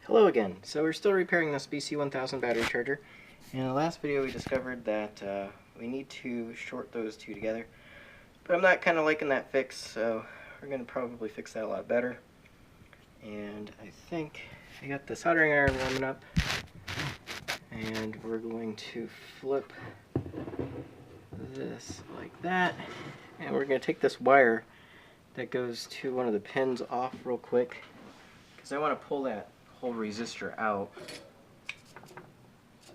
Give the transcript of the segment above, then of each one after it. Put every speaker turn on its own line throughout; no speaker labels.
Hello again. So we're still repairing this BC1000 battery charger. In the last video we discovered that we need to short those two together. But I'm not kind of liking that fix, so we're going to probably fix that a lot better. And I think I got the soldering iron warming up. And we're going to flip this like that. And we're going to take this wire that goes to one of the pins off real quick, because I want to pull that whole resistor out.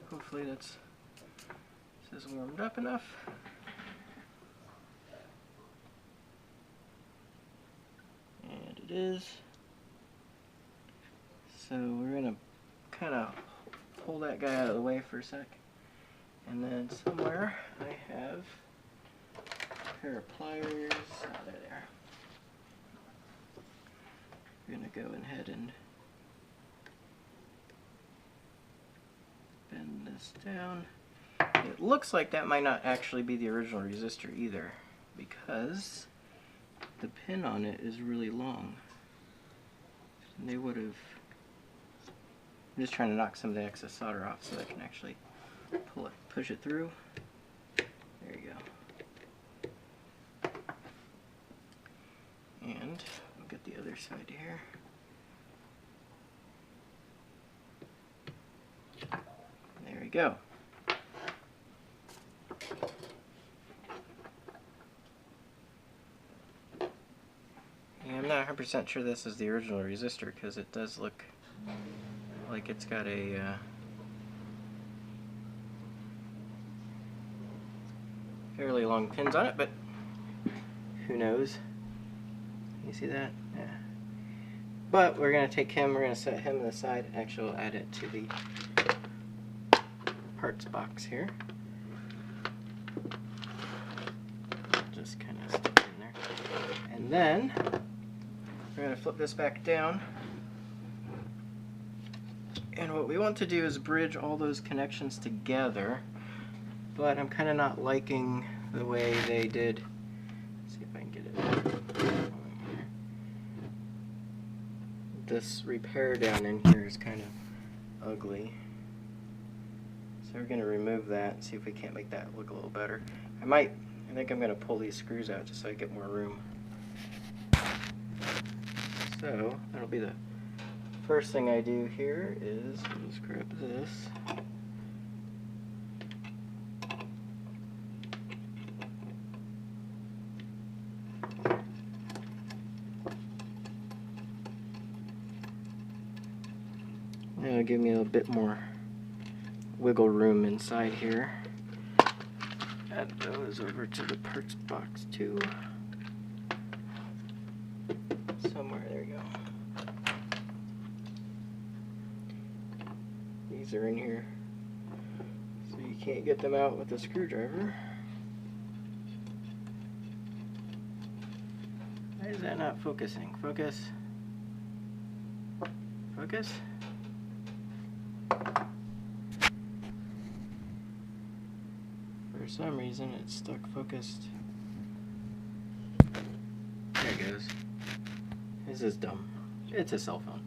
Hopefully this is warmed up enough. And it is. So we're going to kind of pull that guy out of the way for a sec. And then somewhere I have a pair of pliers. Oh, there they are. We're going to go ahead and bend this down. It looks like that might not actually be the original resistor either, because the pin on it is really long. And they would have... I'm just trying to knock some of the excess solder off so I can actually push it through. There you go. And we'll get the other side here. There we go. And I'm not 100% sure this is the original resistor, because it does look like it's got a fairly long pins on it, but who knows? You see that? Yeah. But we're going to take him, we're going to set him to the side. Actually, we'll add it to the parts box here. Just kind of stick it in there. And then we're going to flip this back down. And what we want to do is bridge all those connections together. But I'm kind of not liking the way they did. Let's see if I can get it. This repair down in here is kind of ugly. So we're going to remove that and see if we can't make that look a little better. I think I'm going to pull these screws out just so I get more room. So that'll be the first thing I do here is just grab this. That'll give me a bit more wiggle room inside here. Add those over to the parts box too. Somewhere, there you go. These are in here, so you can't get them out with a screwdriver. Why is that not focusing? Focus. Focus. For some reason it's stuck focused. There it goes. This is dumb. It's a cell phone.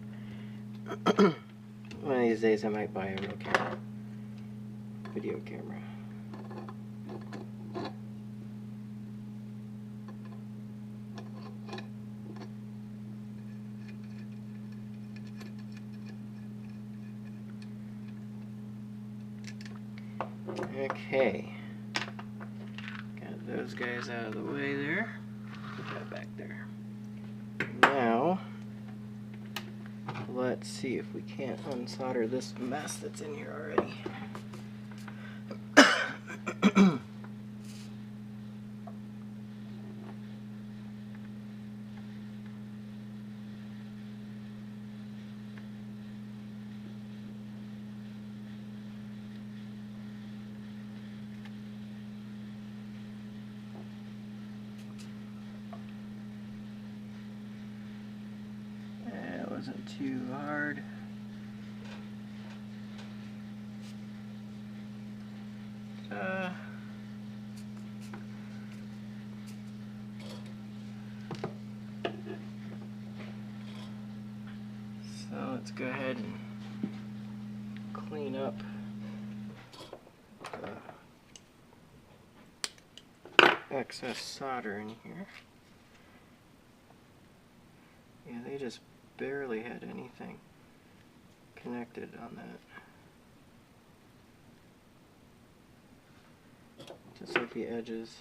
One of these days I might buy a real camera. Video camera. Okay. Got those guys out of the way there. Put that back there. Now, let's see if we can't unsolder this mess that's in here already. Wasn't too hard. So let's go ahead and clean up excess solder in here. Yeah, they just barely had anything connected on that. Just like the edges.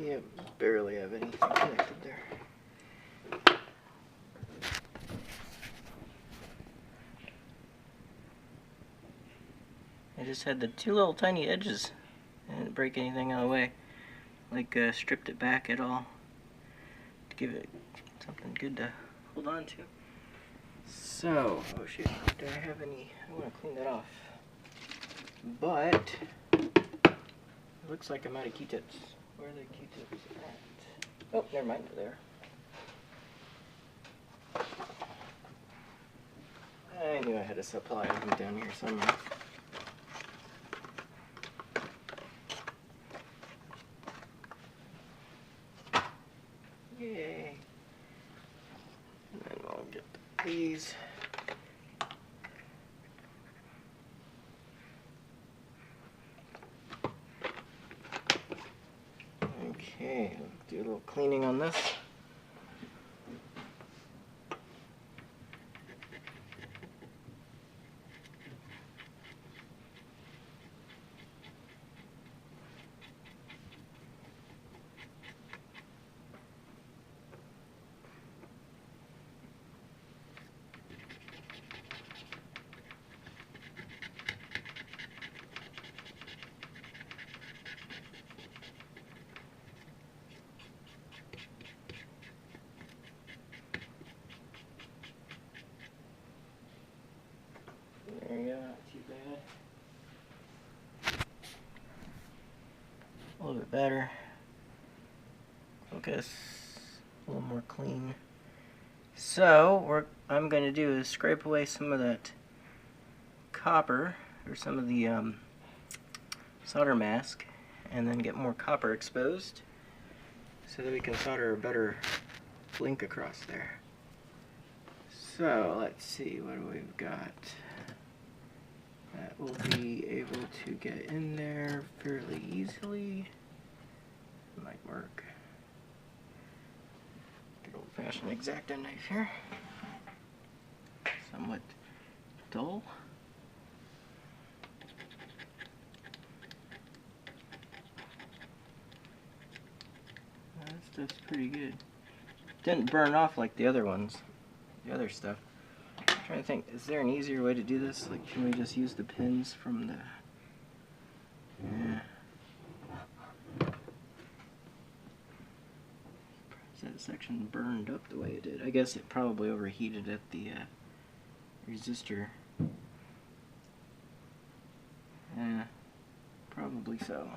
Yeah, barely have anything connected there. I just had the two little tiny edges. I didn't break anything out of the way. Like stripped it back at all to give it something good to hold on to. So, oh shoot, do I have any? I want to clean that off. But it looks like I'm out of Q-tips. Where are the Q-tips at? Oh, never mind, they're there. I knew I had a supply of them down here somewhere. Yay! And then we'll get these. Okay, do a little cleaning on this. There you go, not too bad. A little bit better. Focus. A little more clean. So, what I'm going to do is scrape away some of that copper, or some of the solder mask, and then get more copper exposed so that we can solder a better link across there. So, let's see what we've got. That will be able to get in there fairly easily. Might work. Good old-fashioned X-Acto knife here. Somewhat dull. That stuff's pretty good. Didn't burn off like the other ones, the other stuff. I'm trying to think, is there an easier way to do this? Like, can we just use the pins from the... Yeah. That section burned up the way it did. I guess it probably overheated at the resistor. Yeah, probably so.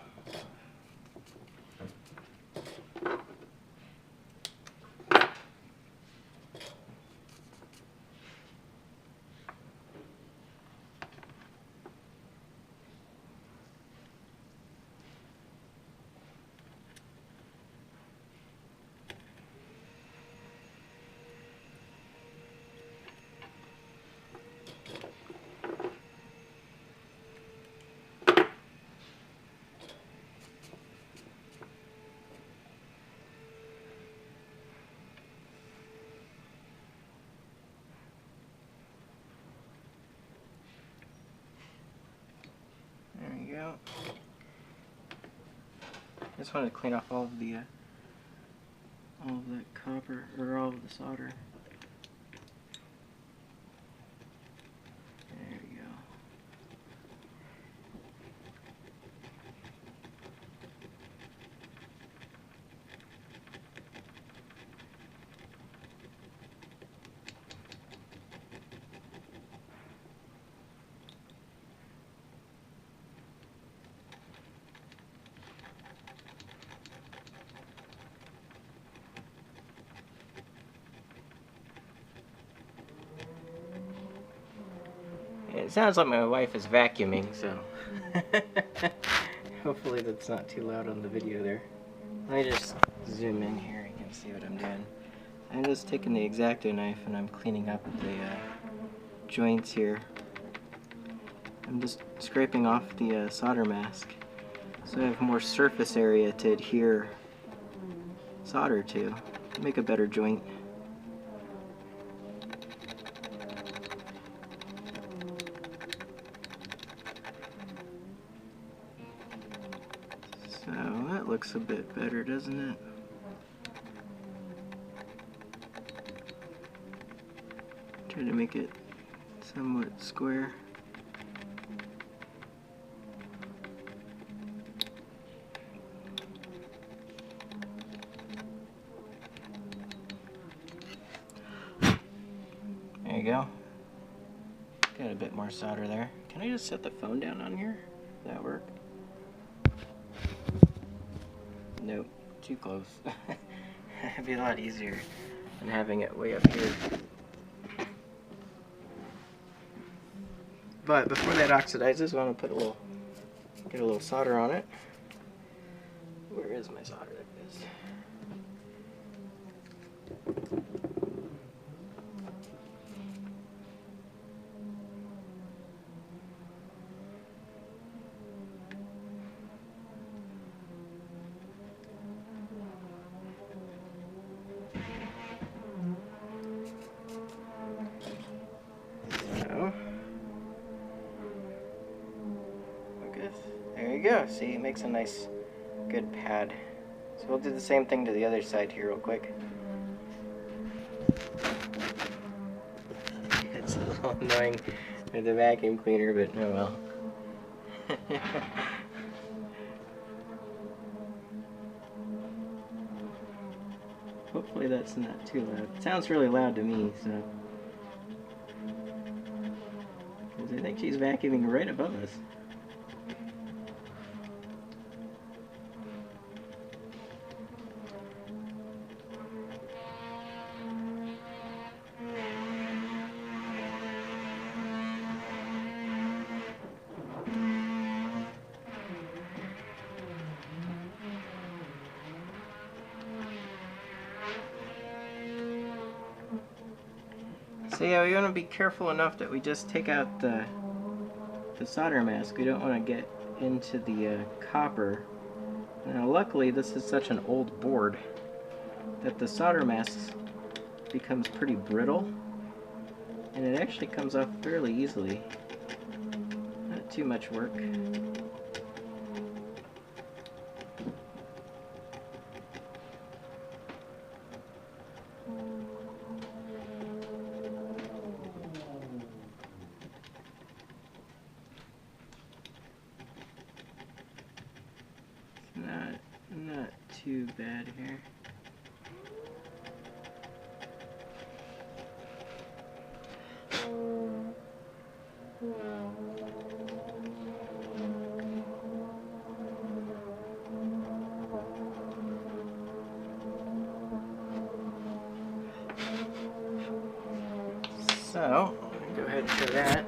There you go. Just wanted to clean off all of the all of that copper, or all of the solder. There you go. It sounds like my wife is vacuuming, so hopefully that's not too loud on the video there. Let me just zoom in here, you can see what I'm doing. I'm just taking the X-Acto knife and I'm cleaning up the joints here. I'm just scraping off the solder mask so I have more surface area to adhere solder to, make a better joint. So that looks a bit better, doesn't it? Try to make it somewhat square. There you go. Got a bit more solder there. Can I just set the phone down on here? Does that work? Nope, too close. It'd be a lot easier than having it way up here. But before that oxidizes, I want to put get a little solder on it. Where is my solder? There it is. There you go. See, it makes a nice, good pad. So we'll do the same thing to the other side here real quick. It's a little annoying with the vacuum cleaner, but oh well. Hopefully that's not too loud. It sounds really loud to me, so. Because I think she's vacuuming right above us. So yeah, we want to be careful enough that we just take out the solder mask. We don't want to get into the copper. Now luckily this is such an old board that the solder mask becomes pretty brittle and it actually comes off fairly easily. Not too much work. Not too bad here. So, go ahead and show that.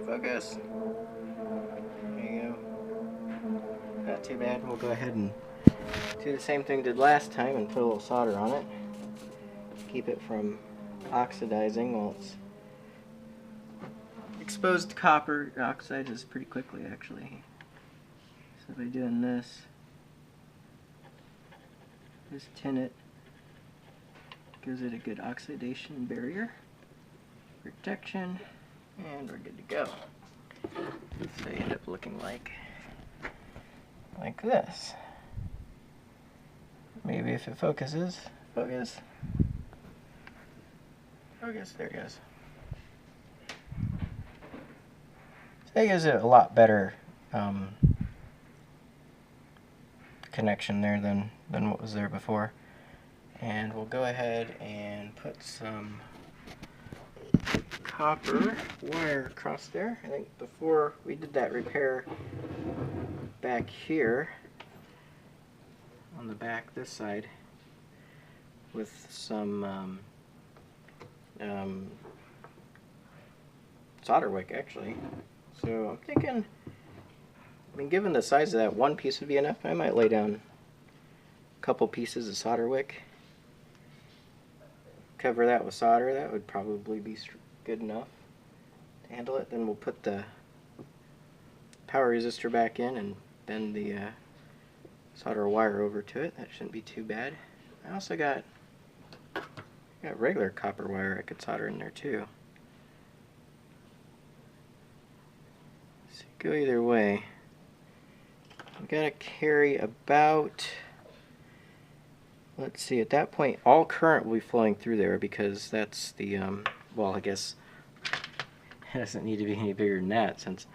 Focus. There you go. Not too bad. We'll go ahead and do the same thing did last time and put a little solder on it. Keep it from oxidizing while it's exposed to copper. It oxidizes pretty quickly actually. So by doing this, just tin it, gives it a good oxidation barrier, protection, and we're good to go. So you end up looking like this. Maybe if it focuses, focus, there it goes. So that gives it a lot better connection there than what was there before. And we'll go ahead and put some copper wire across there. I think before we did that repair back here on the back this side with some solder wick actually. So I'm thinking, I mean, given the size of that, one piece would be enough. I might lay down a couple pieces of solder wick, cover that with solder. That would probably be good enough to handle it. Then we'll put the power resistor back in and bend the solder wire over to it. That shouldn't be too bad. I also got regular copper wire I could solder in there too. So go either way. We gotta carry about, let's see, at that point all current will be flowing through there because that's the, well, I guess it doesn't need to be any bigger than that since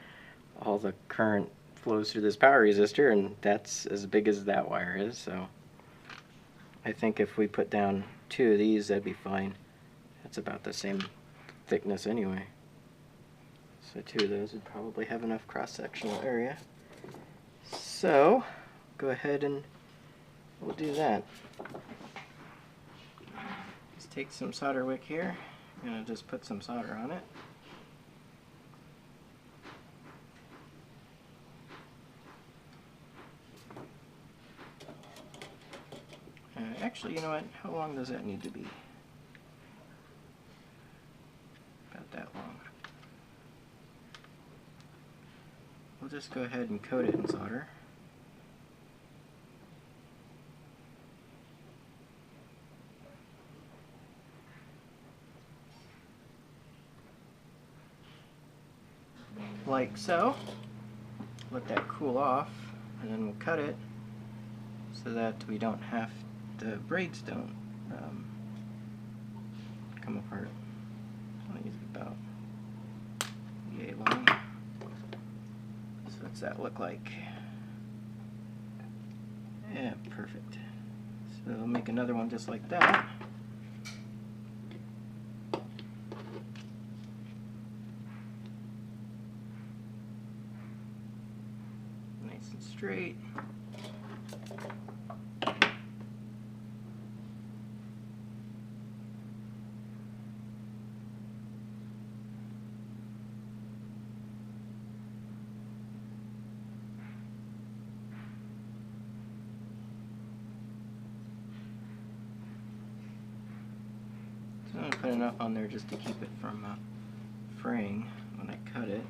all the current flows through this power resistor, and that's as big as that wire is. So I think if we put down 2 of these, that'd be fine. That's about the same thickness anyway. So 2 of those would probably have enough cross-sectional area. So go ahead and we'll do that. Let's take some solder wick here. I'm going to just put some solder on it. Actually, you know what? How long does that need to be? About that long. We'll just go ahead and coat it in solder. Like so. Let that cool off, and then we'll cut it so that we don't have, the braids don't come apart. I'll use about yay long. So what's that look like? Yeah, perfect. So I'll make another one just like that. Nice and straight. I'm going to put enough on there just to keep it from fraying when I cut it.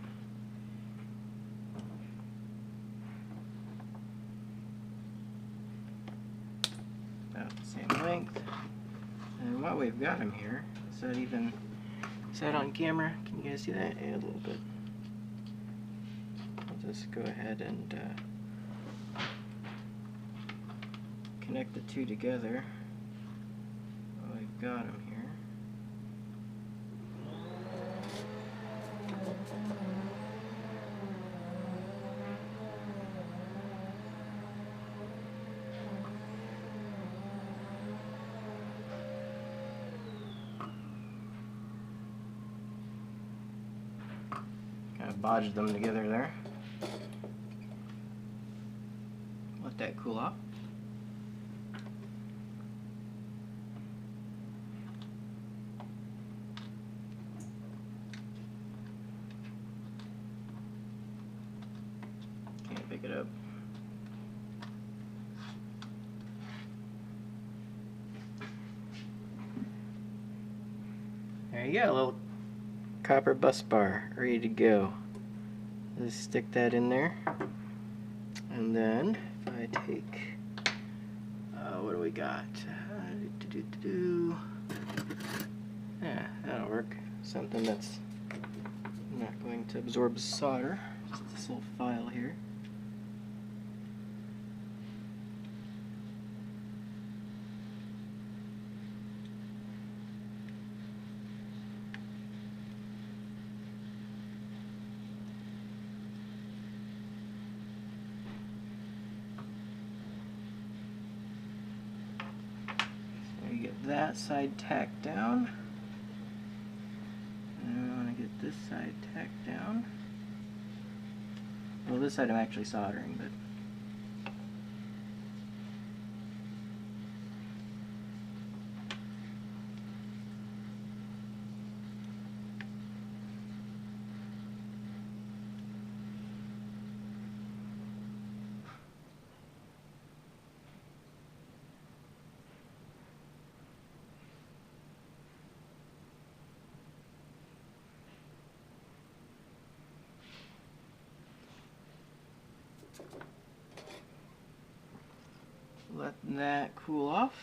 About the same length. And while we've got them here, is that on camera? Can you guys see that? Yeah, a little bit. I'll just go ahead and connect the two together while we've got them here. Kind of bodged them together there. Let that cool off. Can't pick it up. There you go, a little copper bus bar ready to go. Just stick that in there, and then if I take, what do we got? Yeah, that'll work. Something that's not going to absorb solder. Just this little file here. Get that side tacked down, and I want to get this side tacked down. Well, this side I'm actually soldering, but let that cool off.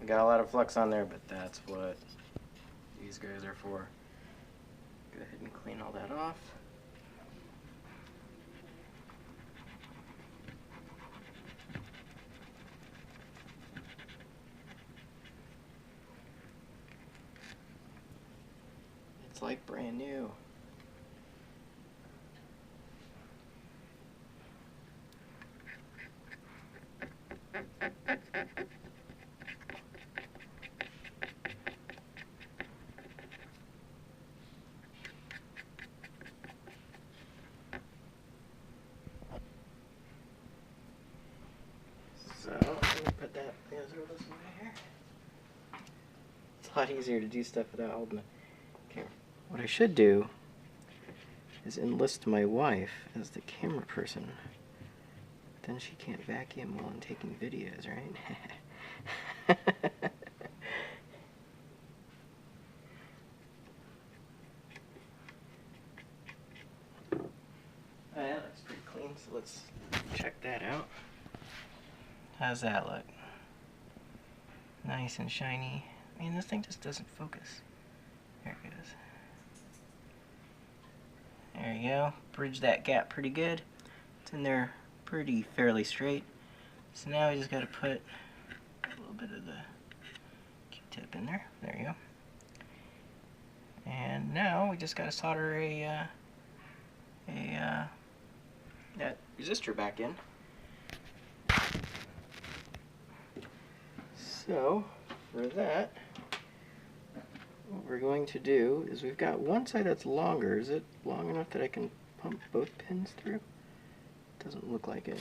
Got a lot of flux on there, but that's what these guys are for. Go ahead and clean all that off. It's like brand new. So, I'm going to put that throw this away here. It's a lot easier to do stuff without holding the camera. What I should do is enlist my wife as the camera person. Then she can't vacuum while I'm taking videos, right? Oh, yeah, that looks pretty clean, so let's check that out. How's that look? Nice and shiny. Man, this thing just doesn't focus. There it goes. There you go. Bridge that gap pretty good. It's in there pretty fairly straight. So now we just got to put a little bit of the Q-tip in there. There you go. And now we just got to solder that resistor back in. So for that, what we're going to do is we've got one side that's longer. Is it long enough that I can pump both pins through? Doesn't look like it.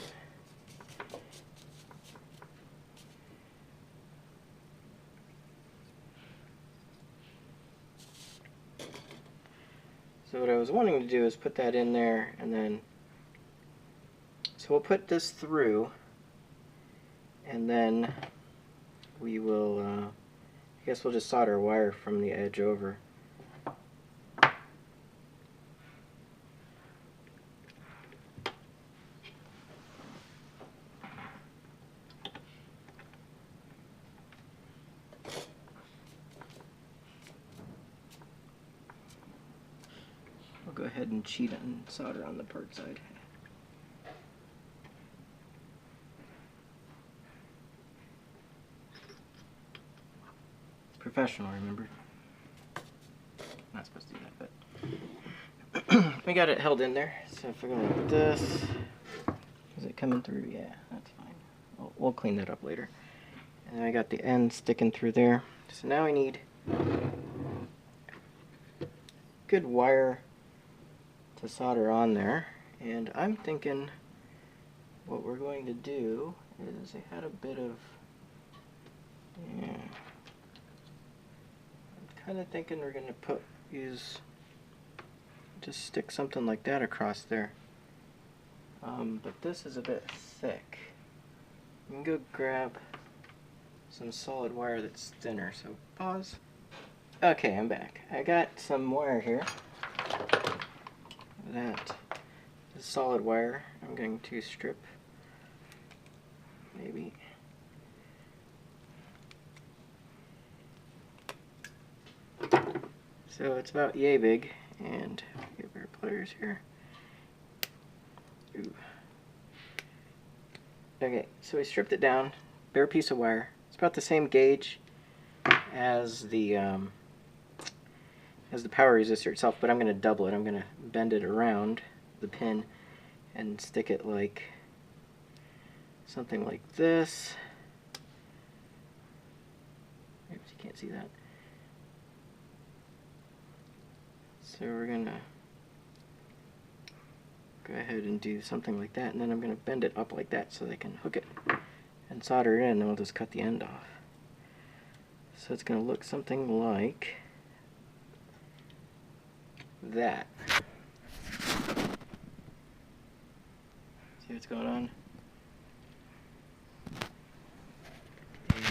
So what I was wanting to do is put that in there, and then so we'll put this through, and then we will I guess we'll just solder a wire from the edge over. I'll go ahead and cheat and solder on the part side. Professional, remember? Not supposed to do that, but we got it held in there. So if I go like this, is it coming through? Yeah, that's fine. We'll clean that up later. And then I got the end sticking through there. So now I need good wire to solder on there, and I'm thinking what we're going to do is I had a bit of, yeah, I'm kind of thinking we're going to just stick something like that across there, but this is a bit thick. I'm going to go grab some solid wire that's thinner, so pause. Okay, I'm back. I got some wire here. That is solid wire. I'm going to strip, maybe. So it's about yay big, and get a pair of pliers here. Ooh. Okay, so we stripped it down, bare piece of wire. It's about the same gauge as the power resistor itself, but I'm going to double it. I'm going to bend it around the pin and stick it like something like this. Oops, you can't see that. So we're going to go ahead and do something like that, and then I'm going to bend it up like that so they can hook it and solder it in, and then we'll just cut the end off. So it's going to look something like that. See what's going on?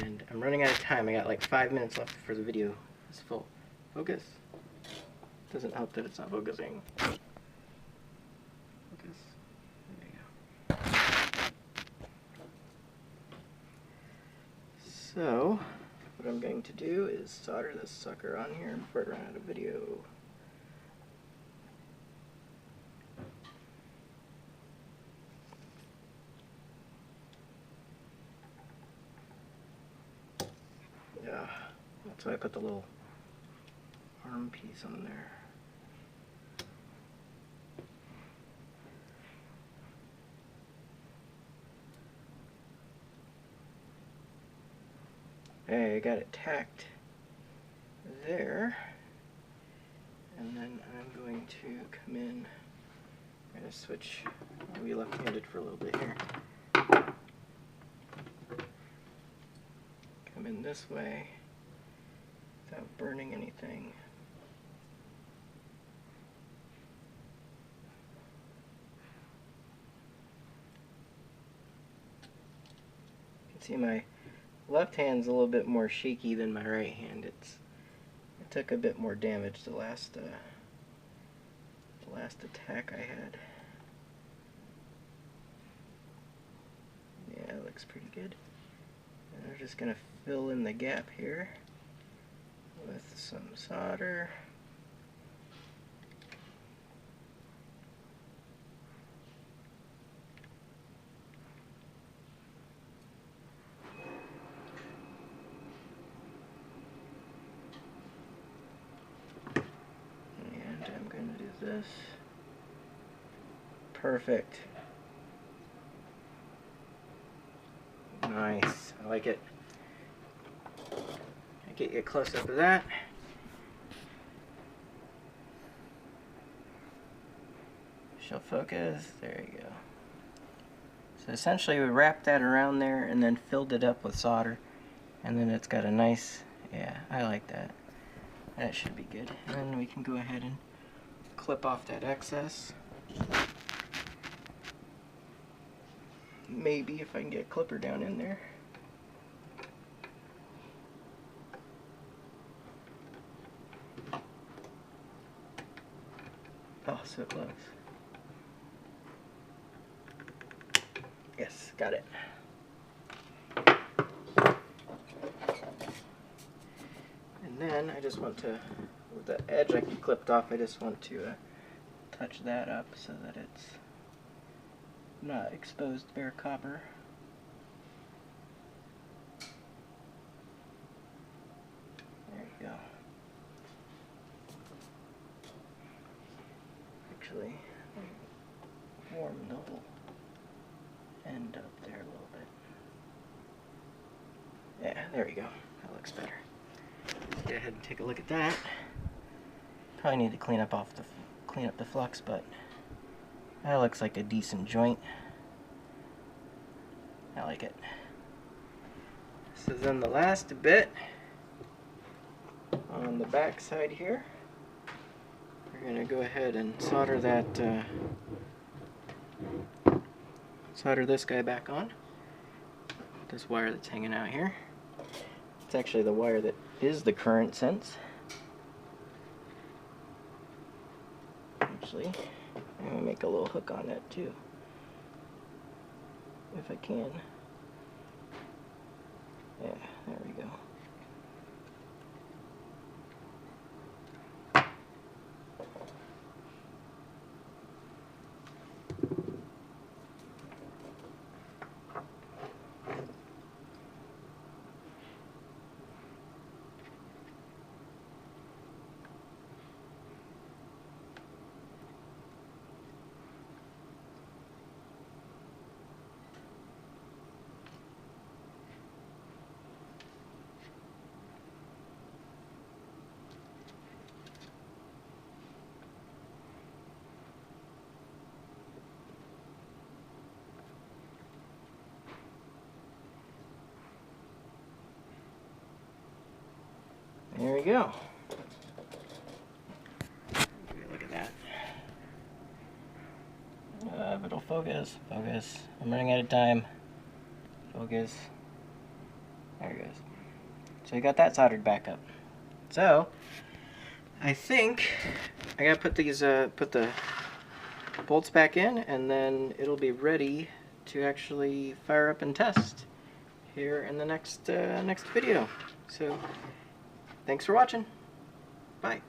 And I'm running out of time. I got like 5 minutes left before the video is full. Focus. Doesn't help that it's not focusing. Focus. There you go. So, what I'm going to do is solder this sucker on here before I run out of video. Yeah, that's why I put the little arm piece on there. Okay, I got it tacked there, and then I'm going to come in. I'm going to switch. I'll be left-handed for a little bit here. Come in this way without burning anything. You can see my left hand's a little bit more shaky than my right hand. It took a bit more damage the last attack I had. Yeah, it looks pretty good. And we're just gonna fill in the gap here with some solder. And I'm going to do this. Perfect. Nice. I like it. I get you a close up of that. She'll focus. There you go. So essentially we wrapped that around there and then filled it up with solder. And then it's got a nice, yeah, I like that. That should be good. And then we can go ahead and clip off that excess. Maybe if I can get a clipper down in there. Oh, so close. Yes, got it. And then I just want to, with the edge I clipped off, I just want to touch that up so that it's not exposed bare copper. There you go. Actually, warm the whole end up there a little bit. Yeah, there we go. That looks better. Go ahead and take a look at that. Probably need to clean up the flux, but that looks like a decent joint. I like it. So then the last bit on the back side here, we're going to go ahead and solder that, solder this guy back on. This wire that's hanging out here. It's actually the wire that is the current sense. Actually, I'm going to make a little hook on that too, if I can. Yeah, there we go. There we go. Look at that. If it'll focus, focus. I'm running out of time. Focus. There it goes. So we got that soldered back up. So, I think I gotta put these put the bolts back in, and then it'll be ready to actually fire up and test here in the next next video. So thanks for watching. Bye.